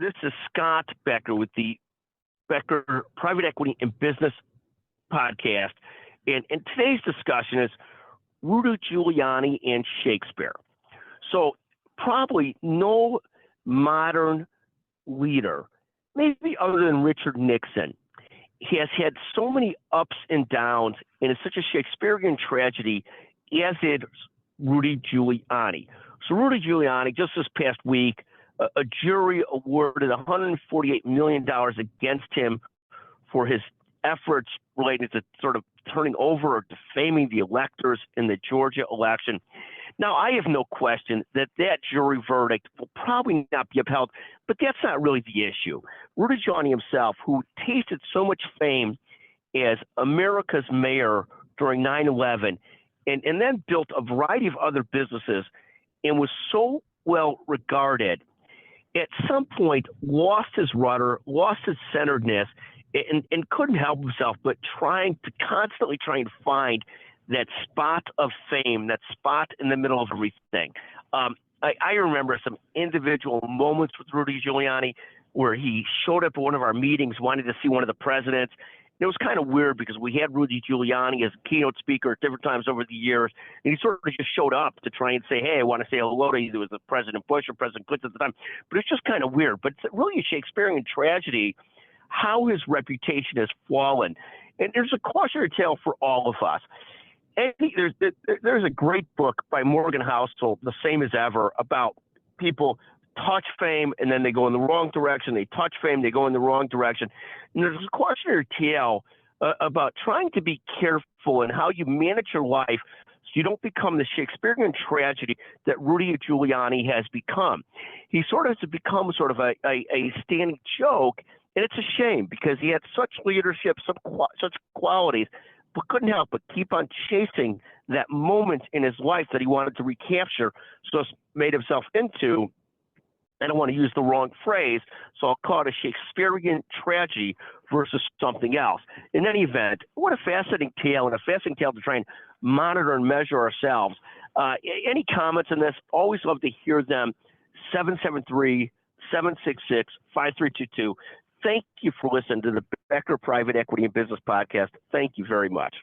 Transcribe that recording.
This is Scott Becker with the Becker Private Equity and Business Podcast. And today's discussion is Rudy Giuliani and Shakespeare. So probably no modern leader, maybe other than Richard Nixon, has had so many ups and downs, and it's such a Shakespearean tragedy as is Rudy Giuliani. So Rudy Giuliani, just this past week, a jury awarded $148 million against him for his efforts related to sort of turning over or defaming the electors in the Georgia election. Now, I have no question that that jury verdict will probably not be upheld, but that's not really the issue. Rudy Giuliani himself, who tasted so much fame as America's mayor during 9/11, and then built a variety of other businesses and was so well regarded, at some point lost his rudder, lost his centeredness, and couldn't help himself but constantly trying to find that spot of fame, that spot in the middle of everything. I remember some individual moments with Rudy Giuliani where he showed up at one of our meetings, wanted to see one of the presidents. It was kind of weird because we had Rudy Giuliani as a keynote speaker at different times over the years, and he sort of just showed up to try and say, hey, I want to say hello to either President Bush or President Clinton at the time. But it's just kind of weird. But it's really a Shakespearean tragedy how his reputation has fallen. And there's a cautionary tale for all of us. And there's a great book by Morgan Housel, The Same as Ever, about people touch fame and then they go in the wrong direction. They touch fame, they go in the wrong direction. And there's a cautionary tale about trying to be careful in how you manage your life so you don't become the Shakespearean tragedy that Rudy Giuliani has become. He sort of has become sort of a standing joke, and it's a shame because he had such leadership, such qualities, but couldn't help but keep on chasing that moment in his life that he wanted to recapture, so made himself into, I don't want to use the wrong phrase, so I'll call it a Shakespearean tragedy versus something else. In any event, what a fascinating tale, and a fascinating tale to try and monitor and measure ourselves. Any comments on this? Always love to hear them. 773-766-5322. Thank you for listening to the Becker Private Equity and Business Podcast. Thank you very much.